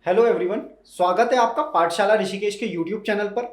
Hello everyone, स्वागत है आपका पाठशाला ऋषिकेश के यूट्यूब चैनल पर।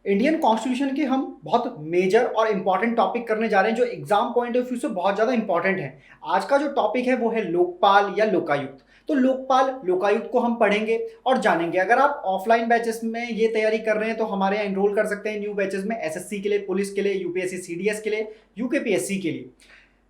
इंडियन कॉन्स्टिट्यूशन के हम बहुत मेजर और इंपॉर्टेंट टॉपिक करने जा रहे हैं जो एग्जाम पॉइंट ऑफ व्यू से बहुत ज़्यादा इंपॉर्टेंट है। आज का जो टॉपिक है वो है लोकपाल या लोकायुक्त। तो लोकपाल लोकायुक्त को हम पढ़ेंगे और जानेंगे। अगर आप ऑफलाइन बैचेस में ये तैयारी कर रहे हैं तो हमारे यहाँ इनरोल कर सकते हैं न्यू बैचेस में, एसएससी के लिए, पुलिस के लिए, यूपीएससी सीडीएस के लिए, यूकेपीएससी के लिए।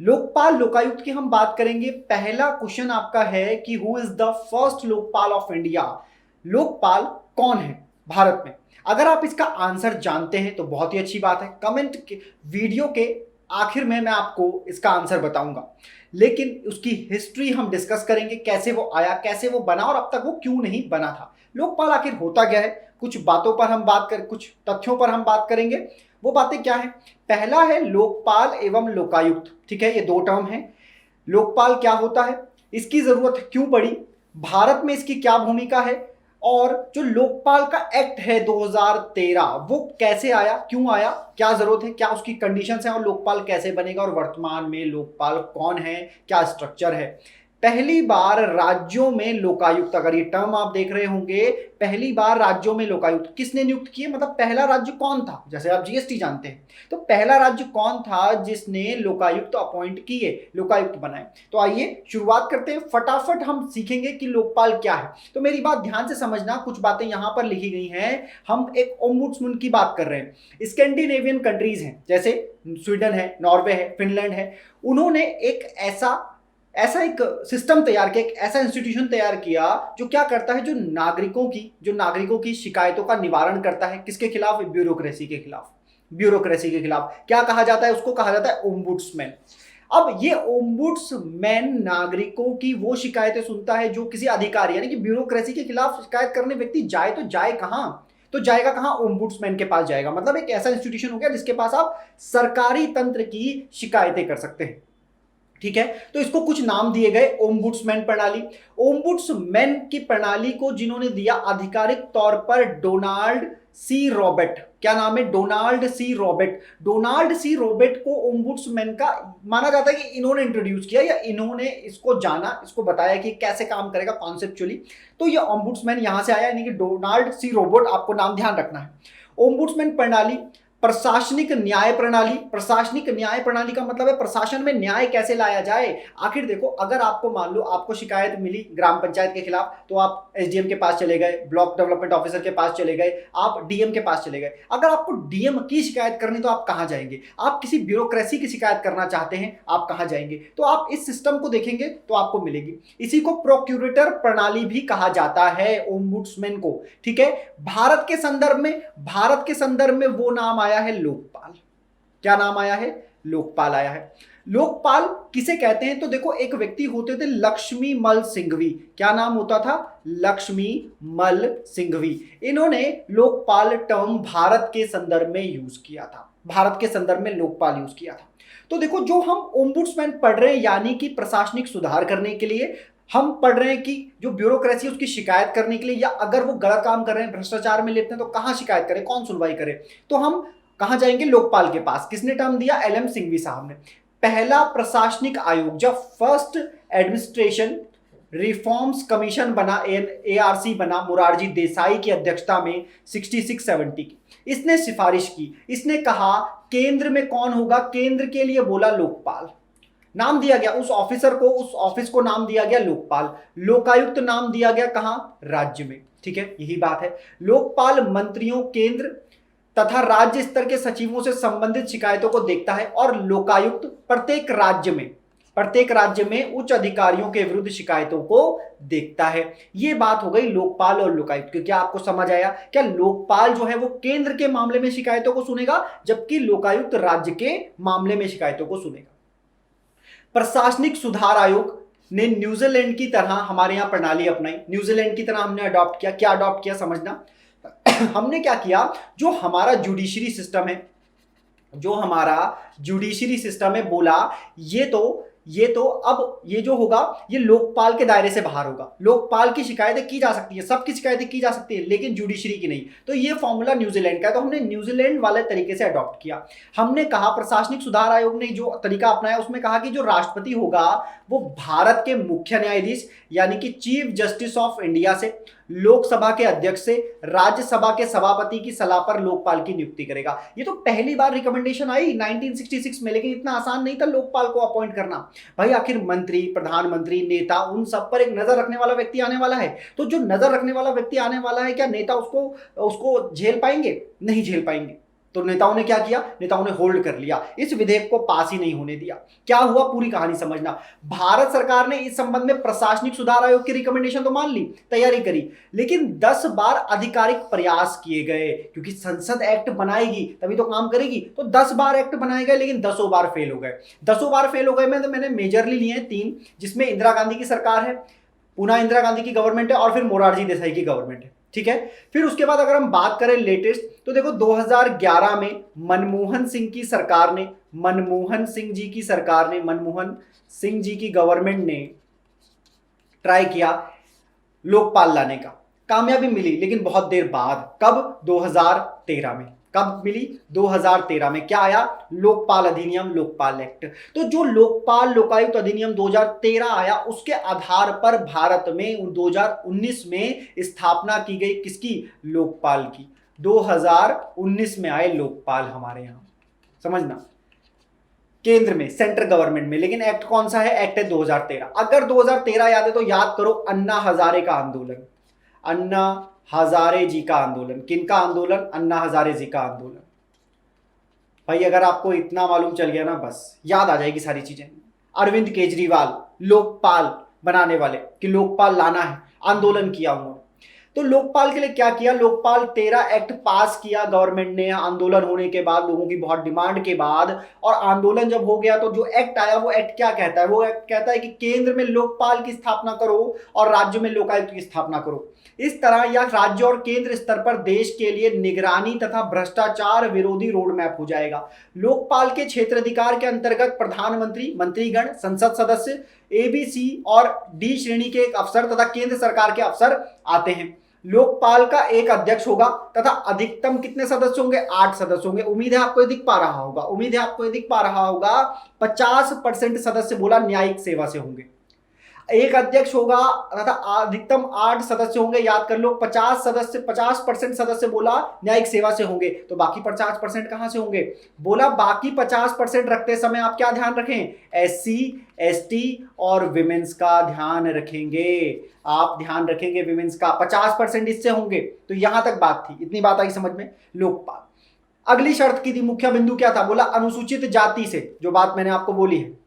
लोकपाल लोकायुक्त की हम बात करेंगे। पहला क्वेश्चन आपका है कि who is the first Lokpal of India. Lokpal कौन है भारत में? अगर आप इसका आंसर जानते हैं तो बहुत ही अच्छी बात है। कमेंट के वीडियो के आखिर में मैं आपको इसका आंसर बताऊंगा, लेकिन उसकी हिस्ट्री हम डिस्कस करेंगे, कैसे वो आया, कैसे वो बना और अब तक वो क्यों नहीं बना था। लोकपाल आखिर होता क्या है, कुछ बातों पर हम बात कर, कुछ तथ्यों पर हम बात करेंगे। वो बातें क्या है? पहला है लोकपाल एवं लोकायुक्त। ठीक है, ये दो टर्म है। लोकपाल क्या होता है, इसकी जरूरत क्यों पड़ी, भारत में इसकी क्या भूमिका है, और जो लोकपाल का एक्ट है 2013 वो कैसे आया, क्यों आया, क्या जरूरत है, क्या उसकी कंडीशंस हैं और लोकपाल कैसे बनेगा, और वर्तमान में लोकपाल कौन है, क्या स्ट्रक्चर है। पहली बार राज्यों में लोकायुक्त, अगर ये टर्म आप देख रहे होंगे, पहली बार राज्यों में लोकायुक्त किसने नियुक्त किए, मतलब पहला राज्य कौन था। जैसे आप जीएसटी जानते हैं तो पहला राज्य कौन था जिसने लोकायुक्त अपॉइंट किए, लोकायुक्त बनाए। तो आइए शुरुआत करते हैं, फटाफट हम सीखेंगे कि लोकपाल क्या है। तो मेरी बात ध्यान से समझना, कुछ बातें यहां पर लिखी गई हैं। हम एक ओम्बुड्समैन की बात कर रहे हैं। स्कैंडिनेवियन कंट्रीज हैं, जैसे स्वीडन है, नॉर्वे है, फिनलैंड है। उन्होंने एक ऐसा एक सिस्टम तैयार किया, एक ऐसा इंस्टीट्यूशन तैयार किया जो क्या करता है, जो नागरिकों की शिकायतों का निवारण करता है। किसके खिलाफ? ब्यूरोक्रेसी के खिलाफ। ब्यूरोक्रेसी के खिलाफ क्या कहा जाता है? उसको कहा जाता है ओम्बुड्समैन। अब ये ओम्बुड्समैन नागरिकों की वो शिकायतें सुनता है जो किसी अधिकारी, यानी कि ब्यूरोक्रेसी के खिलाफ शिकायत करने व्यक्ति जाए तो जाए कहां? तो जाएगा कहां? ओम्बुड्समैन के पास जाएगा। मतलब एक ऐसा इंस्टीट्यूशन हो गया जिसके पास आप सरकारी तंत्र की शिकायतें कर सकते हैं। ठीक है, तो इसको कुछ नाम दिए गए, ओम्बुड्समैन प्रणाली। ओम्बुड्समैन की प्रणाली को जिन्होंने दिया आधिकारिक तौर पर डोनाल्ड सी रॉबर्ट। क्या नाम है? Donald C Robert. Donald C Robert को ओम्बुड्समैन का माना जाता है कि इन्होंने इंट्रोड्यूस किया या इन्होंने इसको जाना, इसको बताया कि कैसे काम करेगा कॉन्सेप्चुअली। तो ये ओम्बुड्समैन यहां से आया, यानी कि डोनाल्ड सी रॉबर्ट, आपको नाम ध्यान रखना है। ओम्बुड्समैन प्रणाली प्रशासनिक न्याय प्रणाली। प्रशासनिक न्याय प्रणाली का मतलब है प्रशासन में न्याय कैसे लाया जाए। आखिर देखो, अगर आपको मान लो आपको शिकायत मिली ग्राम पंचायत के खिलाफ, तो आप एसडीएम के पास चले गए, ब्लॉक डेवलपमेंट ऑफिसर के पास चले गए, आप डीएम के पास चले गए। अगर आपको डीएम की शिकायत करनी तो आप कहां जाएंगे? आप किसी ब्यूरोक्रेसी की शिकायत करना चाहते हैं, आप कहां जाएंगे? तो आप इस सिस्टम को देखेंगे तो आपको मिलेगी। इसी को प्रोक्यूरेटर प्रणाली भी कहा जाता है, ओम्बुड्समैन को। ठीक है, भारत के संदर्भ में वो नाम आया है लोकपाल। क्या नाम आया है? लोकपाल आया है। लोकपाल किसे कहते हैं? तो देखो, एक व्यक्ति होते थे लक्ष्मी मल सिंघवी। क्या नाम होता था? लक्ष्मी मल सिंघवी। इन्होंने लोकपाल टर्म भारत के संदर्भ में यूज किया था, भारत के संदर्भ में लोकपाल यूज किया था। तो देखो, जो हम ओम्बुड्समैन पढ़ रहे हैं, यानी कि प्रशासनिक सुधार करने के लिए हम पढ़ रहे हैं कि जो ब्यूरोक्रेसी है उसकी शिकायत करने के लिए, या अगर वो गलत काम कर रहे हैं, भ्रष्टाचार में लिप्त हैं, तो कहां शिकायत करें, कौन सुनवाई करे? तो हम कहां जाएंगे? लोकपाल के पास। किसने टर्म दिया? एलएम सिंघवी साहब ने। पहला प्रशासनिक आयोग जब फर्स्ट एडमिनिस्ट्रेशन रिफॉर्म्स कमीशन बना, एआरसी बना, मुरारजी देसाई की अध्यक्षता में 66-70 की, इसने सिफारिश की। इसने कहा केंद्र में कौन होगा? केंद्र के लिए बोला लोकपाल। नाम दिया गया उस ऑफिसर को, उस ऑफिस को नाम दिया गया लोकपाल। लोकायुक्त नाम दिया गया कहां? राज्य में। ठीक है, यही बात है। लोकपाल मंत्रियों, केंद्र तथा राज्य स्तर के सचिवों से संबंधित शिकायतों को देखता है, और लोकायुक्त प्रत्येक राज्य में उच्च अधिकारियों के विरुद्ध शिकायतों को देखता है। यह बात हो गई लोकपाल और लोकायुक्त की। क्या आपको समझ आया? क्या लोकपाल जो है वो केंद्र के मामले में शिकायतों को सुनेगा, जबकि लोकायुक्त राज्य के मामले में शिकायतों को सुनेगा। प्रशासनिक सुधार आयोग ने न्यूजीलैंड की तरह हमारे यहां प्रणाली अपनाई। न्यूजीलैंड की तरह हमने अडॉप्ट किया। क्या अडॉप्ट किया समझना। हमने क्या किया, जो हमारा जुडिशरी सिस्टम है, बोला ये तो अब ये जो होगा ये लोकपाल के दायरे से बाहर होगा। लोकपाल की शिकायतें की जा सकती है, सबकी शिकायतें की जा सकती है, लेकिन जुडिशरी की नहीं। तो ये फॉर्मूला न्यूजीलैंड का है, तो हमने न्यूजीलैंड वाले तरीके से अडॉप्ट किया। हमने कहा, प्रशासनिक सुधार आयोग ने जो तरीका अपनाया उसमें कहा कि जो राष्ट्रपति होगा वो भारत के मुख्य न्यायाधीश यानी कि चीफ जस्टिस ऑफ इंडिया से, लोकसभा के अध्यक्ष से राज्यसभा के सभापति की सलाह पर लोकपाल की नियुक्ति करेगा। ये तो पहली बार रिकमेंडेशन आई 1966 में, लेकिन इतना आसान नहीं था लोकपाल को अपॉइंट करना। भाई आखिर मंत्री, प्रधानमंत्री, नेता, उन सब पर एक नजर रखने वाला व्यक्ति आने वाला है, तो जो नजर रखने वाला व्यक्ति आने वाला है, क्या नेता उसको झेल पाएंगे? नहीं झेल पाएंगे। तो नेताओं ने क्या किया? नेताओं ने होल्ड कर लिया, इस विधेयक को पास ही नहीं होने दिया। क्या हुआ, पूरी कहानी समझना। भारत सरकार ने इस संबंध में प्रशासनिक सुधार आयोग की रिकमेंडेशन तो मान ली, तैयारी करी, लेकिन 10 बार आधिकारिक प्रयास किए गए, क्योंकि संसद एक्ट बनाएगी तभी तो काम करेगी। तो 10 बार एक्ट बनाए गए, लेकिन 10 बार फेल हो गए। 10 बार फेल हो गए में तो मैंने मेजरली लिए हैं 3, जिसमें इंदिरा गांधी की सरकार है, पुनः इंदिरा गांधी की गवर्नमेंट है, और फिर मोरारजी देसाई की गवर्नमेंट है। ठीक है, फिर उसके बाद अगर हम बात करें लेटेस्ट, तो देखो 2011 में मनमोहन सिंह की सरकार ने, मनमोहन सिंह जी की गवर्नमेंट ने ट्राई किया लोकपाल लाने का, कामयाबी मिली, लेकिन बहुत देर बाद। कब? 2013 में। कब मिली? 2013 में। क्या आया? लोकपाल अधिनियम, लोकपाल एक्ट। तो जो लोकपाल लोकायुक्त अधिनियम 2013 आया, उसके आधार पर भारत में 2019 में स्थापना की गई किसकी? लोकपाल की। 2019 में आए लोकपाल हमारे यहां, समझना, केंद्र में, सेंट्रल गवर्नमेंट में। लेकिन एक्ट कौन सा है? एक्ट है 2013। अगर 2013 याद है तो याद करो, अन्ना हजारे का आंदोलन, अन्ना हजारे जी का आंदोलन। किनका आंदोलन? अन्ना हजारे जी का आंदोलन। भाई अगर आपको इतना मालूम चल गया ना, बस याद आ जाएगी सारी चीजें। अरविंद केजरीवाल लोकपाल बनाने वाले, कि लोकपाल लाना है, आंदोलन किया उन्होंने। तो लोकपाल के लिए क्या किया? लोकपाल 13 एक्ट पास किया गवर्नमेंट ने, आंदोलन होने के बाद, लोगों की बहुत डिमांड के बाद। और आंदोलन जब हो गया तो जो एक्ट आया, वो एक्ट क्या कहता है? वो एक्ट कहता है कि केंद्र में लोकपाल की स्थापना करो और राज्य में लोकायुक्त की स्थापना करो। इस तरह यह राज्य और केंद्र स्तर पर देश के लिए निगरानी तथा भ्रष्टाचार विरोधी रोड मैप हो जाएगा। लोकपाल के क्षेत्राधिकार के अंतर्गत प्रधानमंत्री, मंत्रीगण, संसद सदस्य, ABC और D श्रेणी के एक अफसर तथा केंद्र सरकार के अफसर आते हैं। लोकपाल का एक अध्यक्ष होगा तथा अधिकतम कितने सदस्य होंगे? 8 सदस्य होंगे। उम्मीद है आपको ये दिख पा रहा होगा। 50% सदस्य बोला न्यायिक सेवा से होंगे। एक अध्यक्ष होगा तथा अधिकतम 8 सदस्य होंगे। याद कर लो, 50% सदस्य बोला न्यायिक सेवा से होंगे। तो बाकी 50% कहां से होंगे? बोला बाकी 50% रखते समय आप क्या ध्यान रखें? SC, ST और विमेंस का ध्यान रखेंगे। आप ध्यान रखेंगे विमेंस का, 50% इससे होंगे। तो यहां तक बात थी, इतनी बात आई समझ में? लोकपाल। अगली शर्त की थी, मुख्य बिंदु क्या था? बोला अनुसूचित जाति से, जो बात मैंने आपको बोली है,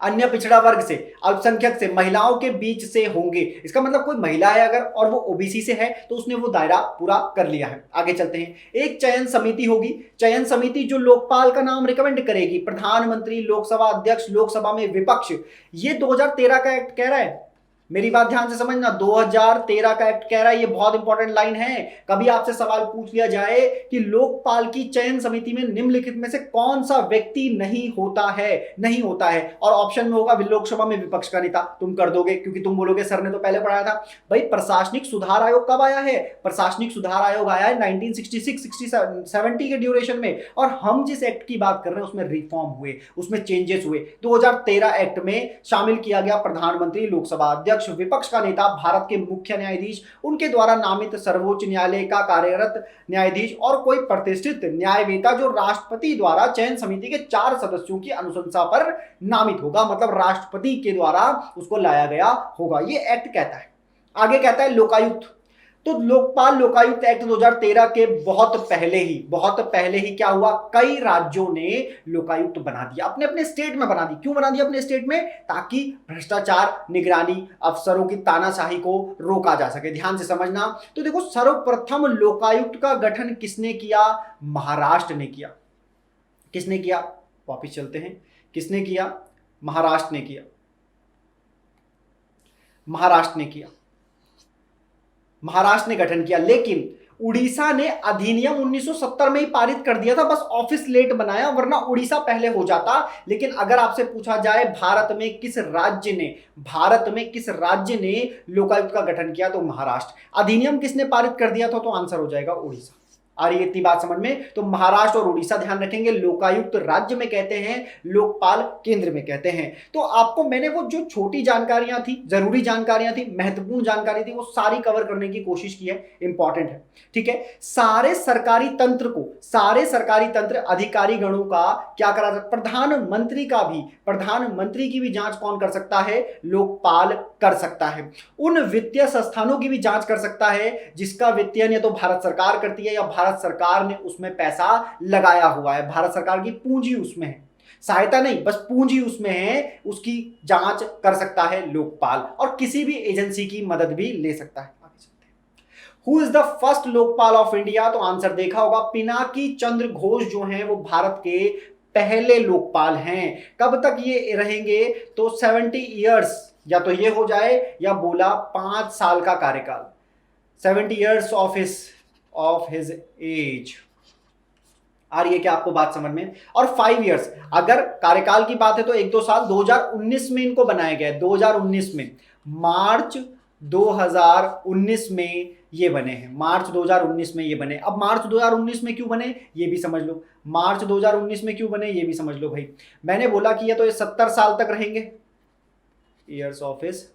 अन्य पिछड़ा वर्ग से, अल्पसंख्यक से, महिलाओं के बीच से होंगे। इसका मतलब कोई महिला है अगर और वो OBC से है तो उसने वो दायरा पूरा कर लिया है। आगे चलते हैं। एक चयन समिति होगी, चयन समिति जो लोकपाल का नाम रिकमेंड करेगी। प्रधानमंत्री, लोकसभा अध्यक्ष, लोकसभा में विपक्ष। ये 2013 का एक्ट कह रहा है, मेरी बात ध्यान से समझना, 2013 का एक्ट कह रहा है। ये बहुत इंपॉर्टेंट लाइन है। कभी आपसे सवाल पूछ लिया जाए कि लोकपाल की चयन समिति में निम्नलिखित में से कौन सा व्यक्ति नहीं होता है, और ऑप्शन में होगा लोकसभा में विपक्ष का नेता, तुम कर दोगे क्योंकि तुम बोलोगे सर ने तो पहले पढ़ाया था। भाई प्रशासनिक सुधार आयोग कब आया है? प्रशासनिक सुधार आयोग आया है 1966, 70 के ड्यूरेशन में। और हम जिस एक्ट की बात कर रहे हैं उसमें रिफॉर्म हुए, उसमें चेंजेस हुए। 2013 एक्ट में शामिल किया गया प्रधानमंत्री, लोकसभा अध्यक्ष, विपक्ष का नेता, भारत के मुख्य न्यायाधीश, उनके द्वारा नामित सर्वोच्च न्यायालय का कार्यरत न्यायाधीश और कोई प्रतिष्ठित न्यायवेत्ता जो राष्ट्रपति द्वारा चयन समिति के 4 सदस्यों की अनुशंसा पर नामित होगा। मतलब राष्ट्रपति के द्वारा उसको लाया गया होगा, ये एक्ट कहता है। आगे कहता है लोकायुक्त। तो लोकपाल लोकायुक्त एक्ट 2013 के बहुत पहले ही क्या हुआ? कई राज्यों ने लोकायुक्त बना दिया, अपने अपने स्टेट में बना दी। क्यों बना दिया अपने स्टेट में? ताकि भ्रष्टाचार, निगरानी, अफसरों की तानाशाही को रोका जा सके। ध्यान से समझना। तो देखो, सर्वप्रथम लोकायुक्त का गठन किसने किया? महाराष्ट्र ने किया। किसने किया? वापिस चलते हैं, किसने किया? महाराष्ट्र ने किया। महाराष्ट्र ने गठन किया। लेकिन उड़ीसा ने अधिनियम 1970 में ही पारित कर दिया था, बस ऑफिस लेट बनाया, वरना उड़ीसा पहले हो जाता। लेकिन अगर आपसे पूछा जाए भारत में किस राज्य ने लोकायुक्त का गठन किया, तो महाराष्ट्र। अधिनियम किसने पारित कर दिया था? तो आंसर हो जाएगा उड़ीसा। आ रही है इतनी बात समझ में? तो महाराष्ट्र और उड़ीसा ध्यान रखेंगे, लोकायुक्त राज्य में कहते हैं, लोकपाल केंद्र में कहते हैं। तो आपको मैंने वो जो छोटी जानकारियां थी, जरूरी जानकारियां थी, महत्वपूर्ण जानकारी थी, वो सारी कवर करने की कोशिश की है, इंपॉर्टेंट है। ठीक है, सारे सरकारी तंत्र अधिकारी गणों का क्या करा सकता, प्रधानमंत्री की भी जांच कौन कर सकता है? लोकपाल कर सकता है। उन वित्तीय संस्थानों की भी जांच कर सकता है जिसका वित्तीयन या तो भारत सरकार करती है या भारत सरकार ने उसमें पैसा लगाया हुआ है, भारत सरकार की पूंजी उसमें है, सहायता नहीं बस पूंजी उसमें है, उसकी जांच कर सकता है लोकपाल, और किसी भी एजेंसी की मदद भी ले सकता है। Who is the first Lokpal of India? तो आंसर देखा होगा, पिनाकी चंद्र घोष जो हैं वो भारत के पहले लोकपाल हैं। कब तक ये रहेंगे? तो 70 ईयर्स, या तो ये हो जाए या बोला 5 साल का कार्यकाल, 70 ईयर्स ऑफ हिज एज। आ रही है क्या आपको बात समझ में? और 5 ईयर्स, अगर कार्यकाल की बात है तो 1-2 साल, 2019 में इनको बनाया गया है, 2019 में, मार्च 2019 में ये बने हैं, मार्च 2019 में ये बने। अब मार्च 2019 में क्यों बने ये भी समझ लो, मार्च 2019 में क्यों बने ये भी समझ लो भाई। मैंने बोला कि ये तो ये 70 साल तक रहेंगे, ईयर्स ऑफ हिज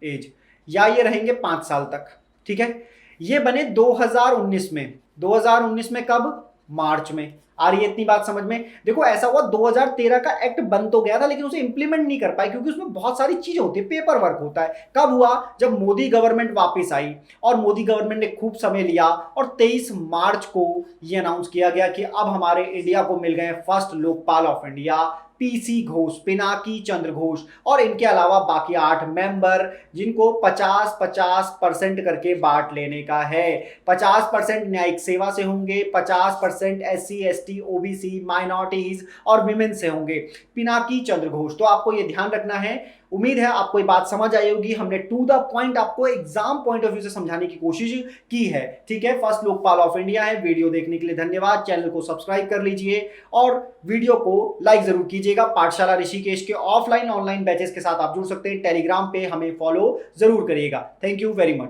एज, या ये रहेंगे 5 साल तक। ठीक है, ये बने 2019 में, 2019 में कब? मार्च में। आ रही है इतनी बात समझ में? देखो ऐसा हुआ 2013 का एक्ट बन तो गया था लेकिन उसे इंप्लीमेंट नहीं कर पाए क्योंकि उसमें बहुत सारी चीजें होती है, पेपर वर्क होता है। कब हुआ? जब मोदी गवर्नमेंट वापस आई, और मोदी गवर्नमेंट ने खूब समय लिया और 23 मार्च को यह अनाउंस किया गया कि अब हमारे इंडिया को मिल गए first Lokpal of India, PC Ghosh, Pinaki Chandra Ghosh, और इनके अलावा बाकी 8 मेंबर जिनको 50-50% करके बांट लेने का है। 50% न्यायिक सेवा से होंगे, 50% SC ST OBC माइनॉरिटीज और विमेन से होंगे। पिनाकी चंद्र घोष, तो आपको ये ध्यान रखना है। उम्मीद है आपको ये बात समझ आई होगी, हमने टू द पॉइंट आपको एग्जाम पॉइंट ऑफ व्यू से समझाने की कोशिश की है। ठीक है, फर्स्ट लोकपाल ऑफ इंडिया है। वीडियो देखने के लिए धन्यवाद, चैनल को सब्सक्राइब कर लीजिए और वीडियो को लाइक जरूर कीजिएगा। पाठशाला ऋषिकेश के ऑफलाइन ऑनलाइन बैचेस के साथ आप जुड़ सकते हैं, टेलीग्राम पे हमें फॉलो जरूर करिएगा। Thank you very much.